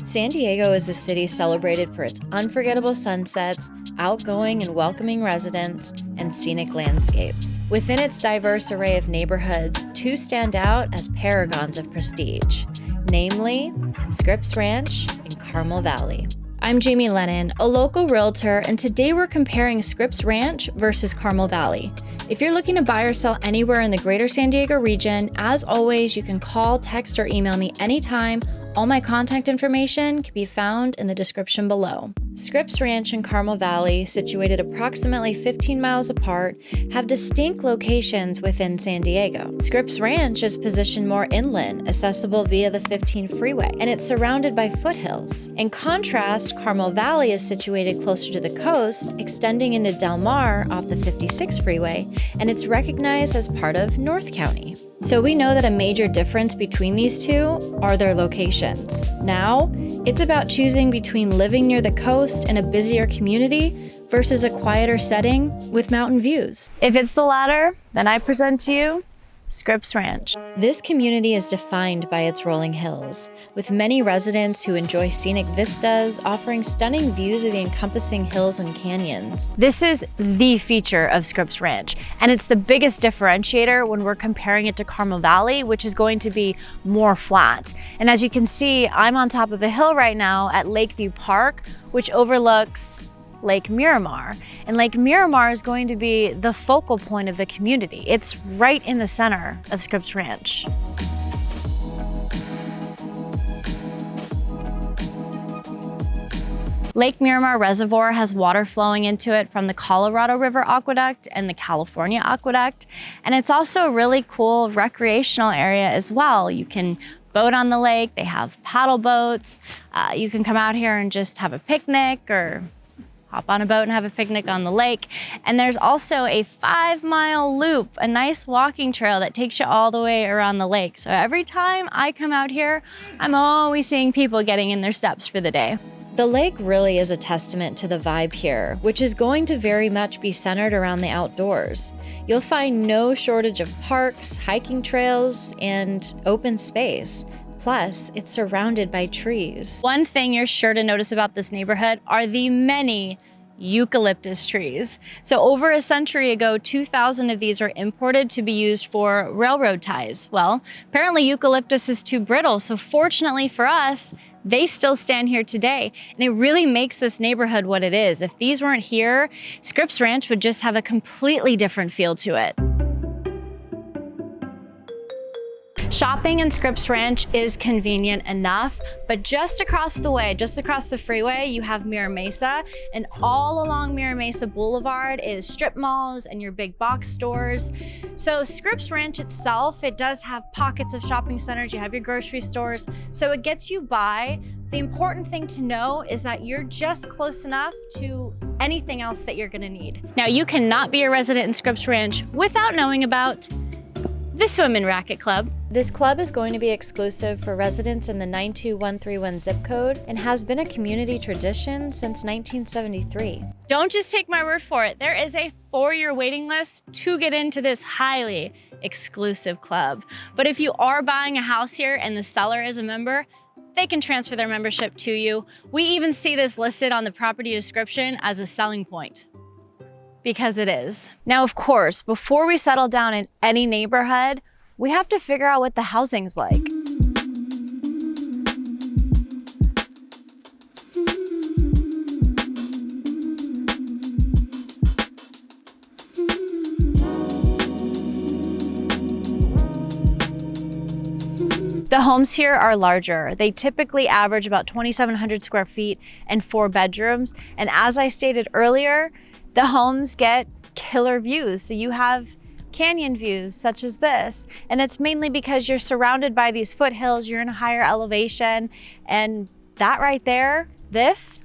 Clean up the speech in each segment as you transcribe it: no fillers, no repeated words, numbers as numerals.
San Diego is a city celebrated for its unforgettable sunsets, outgoing and welcoming residents, and scenic landscapes. Within its diverse array of neighborhoods, two stand out as paragons of prestige, namely Scripps Ranch and Carmel Valley. I'm Jamie Lennon, a local realtor, and today we're comparing Scripps Ranch versus Carmel Valley. If you're looking to buy or sell anywhere in the greater San Diego region, as always, you can call, text, or email me anytime. All my contact information can be found in the description below. Scripps Ranch and Carmel Valley, situated approximately 15 miles apart, have distinct locations within San Diego. Scripps Ranch is positioned more inland, accessible via the 15 freeway, and it's surrounded by foothills. In contrast, Carmel Valley is situated closer to the coast, extending into Del Mar off the 56 freeway, and it's recognized as part of North County. So we know that a major difference between these two are their locations. Now, it's about choosing between living near the coast in a busier community versus a quieter setting with mountain views. If it's the latter, then I present to you Scripps Ranch. This community is defined by its rolling hills, with many residents who enjoy scenic vistas, offering stunning views of the encompassing hills and canyons. This is the feature of Scripps Ranch, and it's the biggest differentiator when we're comparing it to Carmel Valley, which is going to be more flat. And as you can see, I'm on top of a hill right now at Lakeview Park, which overlooks Lake Miramar. And Lake Miramar is going to be the focal point of the community. It's right in the center of Scripps Ranch. Lake Miramar Reservoir has water flowing into it from the Colorado River Aqueduct and the California Aqueduct. And it's also a really cool recreational area as well. You can boat on the lake, they have paddle boats. You can come out here and just have a picnic or hop on a boat and have a picnic on the lake. And there's also a 5-mile loop, a nice walking trail that takes you all the way around the lake. So every time I come out here, I'm always seeing people getting in their steps for the day. The lake really is a testament to the vibe here, which is going to very much be centered around the outdoors. You'll find no shortage of parks, hiking trails, and open space. Plus, it's surrounded by trees. One thing you're sure to notice about this neighborhood are the many eucalyptus trees. So over a century ago, 2,000 of these were imported to be used for railroad ties. Well, apparently eucalyptus is too brittle, so fortunately for us, they still stand here today. And it really makes this neighborhood what it is. If these weren't here, Scripps Ranch would just have a completely different feel to it. Shopping in Scripps Ranch is convenient enough, but just across the way, just across the freeway, you have Mira Mesa, and all along Mira Mesa Boulevard is strip malls and your big box stores. So Scripps Ranch itself, it does have pockets of shopping centers, you have your grocery stores, so it gets you by. The important thing to know is that you're just close enough to anything else that you're gonna need. Now, you cannot be a resident in Scripps Ranch without knowing about the Swim and Racket Club. This club is going to be exclusive for residents in the 92131 zip code and has been a community tradition since 1973. Don't just take my word for it. There is a 4-year waiting list to get into this highly exclusive club. But if you are buying a house here and the seller is a member, they can transfer their membership to you. We even see this listed on the property description as a selling point. Because it is. Now, of course, before we settle down in any neighborhood, we have to figure out what the housing's like. The homes here are larger. They typically average about 2,700 square feet and 4 bedrooms. And as I stated earlier, the homes get killer views. So you have canyon views such as this. And it's mainly because you're surrounded by these foothills, you're in a higher elevation. And that right there,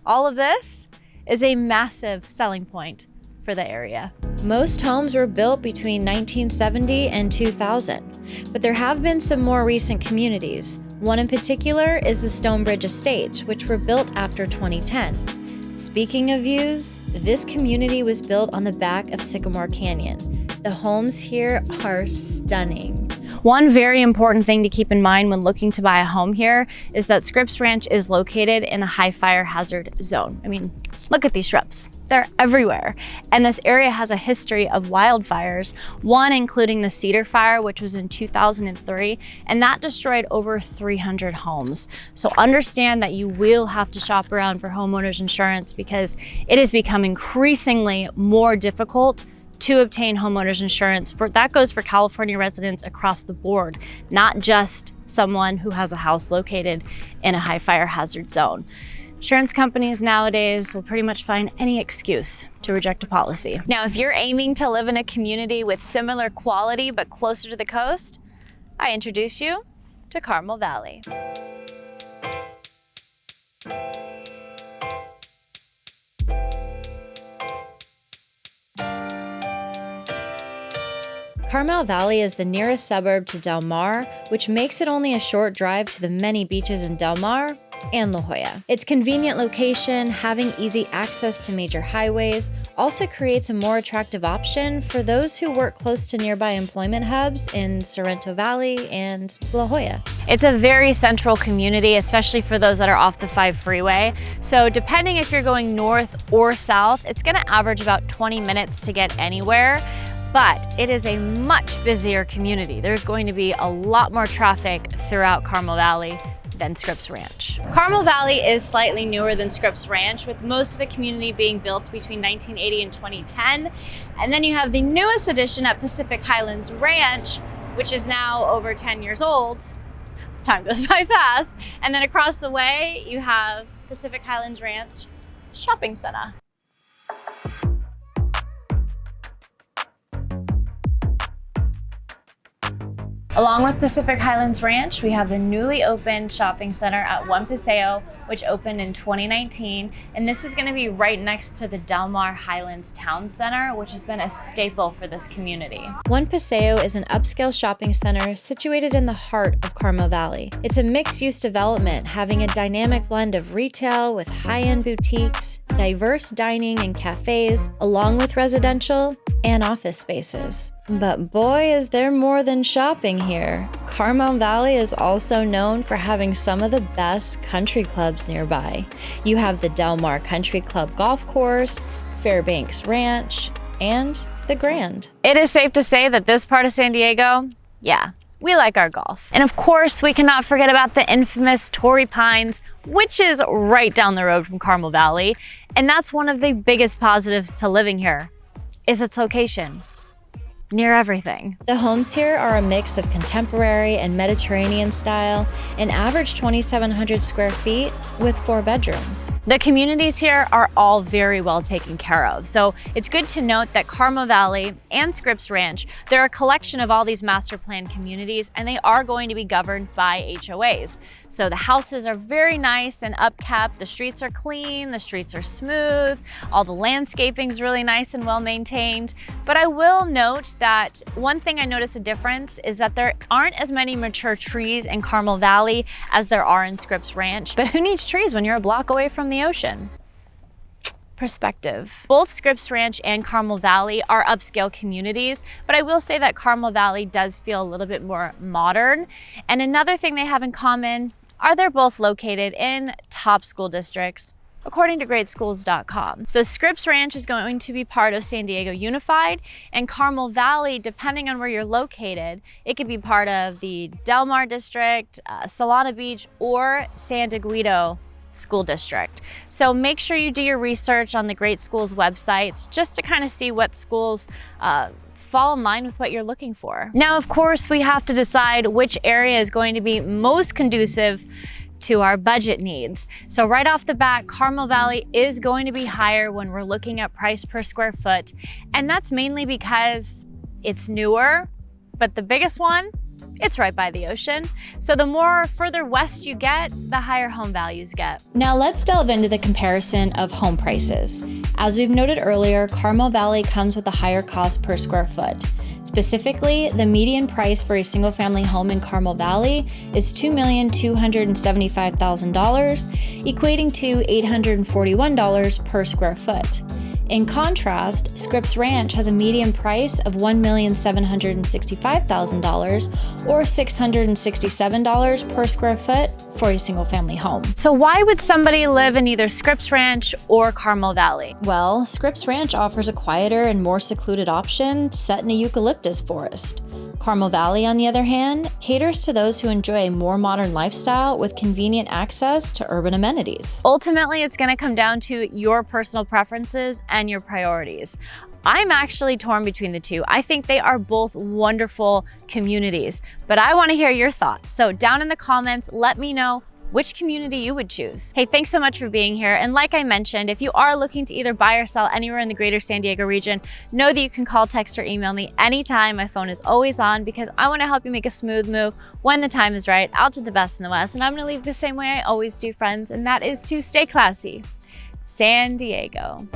all of this is a massive selling point for the area. Most homes were built between 1970 and 2000, but there have been some more recent communities. One in particular is the Stonebridge Estates, which were built after 2010. Speaking of views, this community was built on the back of Sycamore Canyon. The homes here are stunning. One very important thing to keep in mind when looking to buy a home here is that Scripps Ranch is located in a high fire hazard zone. I mean, look at these shrubs. They're everywhere. And this area has a history of wildfires, one including the Cedar Fire, which was in 2003, and that destroyed over 300 homes. So understand that you will have to shop around for homeowners insurance because it has become increasingly more difficult to obtain homeowners insurance. That goes for California residents across the board, not just someone who has a house located in a high fire hazard zone. Insurance companies nowadays will pretty much find any excuse to reject a policy. Now, if you're aiming to live in a community with similar quality but closer to the coast, I introduce you to Carmel Valley. Carmel Valley is the nearest suburb to Del Mar, which makes it only a short drive to the many beaches in Del Mar and La Jolla. Its convenient location, having easy access to major highways, also creates a more attractive option for those who work close to nearby employment hubs in Sorrento Valley and La Jolla. It's a very central community, especially for those that are off the 5 freeway. So depending if you're going north or south, it's gonna average about 20 minutes to get anywhere. But it is a much busier community. There's going to be a lot more traffic throughout Carmel Valley than Scripps Ranch. Carmel Valley is slightly newer than Scripps Ranch, with most of the community being built between 1980 and 2010. And then you have the newest addition at Pacific Highlands Ranch, which is now over 10 years old. Time goes by fast. And then across the way, you have Pacific Highlands Ranch Shopping Center. Along with Pacific Highlands Ranch, we have the newly opened shopping center at One Paseo, which opened in 2019. And this is gonna be right next to the Del Mar Highlands Town Center, which has been a staple for this community. One Paseo is an upscale shopping center situated in the heart of Carmel Valley. It's a mixed-use development having a dynamic blend of retail with high-end boutiques, diverse dining and cafes, along with residential and office spaces. But boy, is there more than shopping here. Carmel Valley is also known for having some of the best country clubs nearby. You have the Del Mar Country Club Golf Course, Fairbanks Ranch, and the Grand. It is safe to say that this part of San Diego, yeah, we like our golf. And of course, we cannot forget about the infamous Torrey Pines, which is right down the road from Carmel Valley. And that's one of the biggest positives to living here, is its location. Near everything. The homes here are a mix of contemporary and Mediterranean style and average 2,700 square feet with 4 bedrooms. The communities here are all very well taken care of. So it's good to note that Carmel Valley and Scripps Ranch, they're a collection of all these master plan communities, and they are going to be governed by HOAs. So the houses are very nice and upkept. The streets are clean, the streets are smooth. All the landscaping's really nice and well maintained. But I will note that one thing I notice a difference is that there aren't as many mature trees in Carmel Valley as there are in Scripps Ranch. But who needs trees when you're a block away from the ocean? Perspective. Both Scripps Ranch and Carmel Valley are upscale communities, but I will say that Carmel Valley does feel a little bit more modern. And another thing they have in common are they're both located in top school districts, according to greatschools.com. So Scripps Ranch is going to be part of San Diego Unified, and Carmel Valley, depending on where you're located, it could be part of the Del Mar District, Solana Beach, or San Dieguito School District. So make sure you do your research on the Great Schools websites just to kind of see what schools fall in line with what you're looking for. Now, of course, we have to decide which area is going to be most conducive to our budget needs. So right off the bat, Carmel Valley is going to be higher when we're looking at price per square foot. And that's mainly because it's newer, but the biggest one, it's right by the ocean. So the more further west you get, the higher home values get. Now let's delve into the comparison of home prices. As we've noted earlier, Carmel Valley comes with a higher cost per square foot. Specifically, the median price for a single family home in Carmel Valley is $2,275,000, equating to $841 per square foot. In contrast, Scripps Ranch has a median price of $1,765,000 or $667 per square foot for a single family home. So why would somebody live in either Scripps Ranch or Carmel Valley? Well, Scripps Ranch offers a quieter and more secluded option set in a eucalyptus forest. Carmel Valley, on the other hand, caters to those who enjoy a more modern lifestyle with convenient access to urban amenities. Ultimately, it's going to come down to your personal preferences and your priorities. I'm actually torn between the two. I think they are both wonderful communities, but I want to hear your thoughts. So down in the comments, let me know which community you would choose. Hey, thanks so much for being here. And like I mentioned, if you are looking to either buy or sell anywhere in the greater San Diego region, know that you can call, text, or email me anytime. My phone is always on because I want to help you make a smooth move when the time is right, out to the best in the West. And I'm going to leave the same way I always do, friends, and that is to stay classy. San Diego.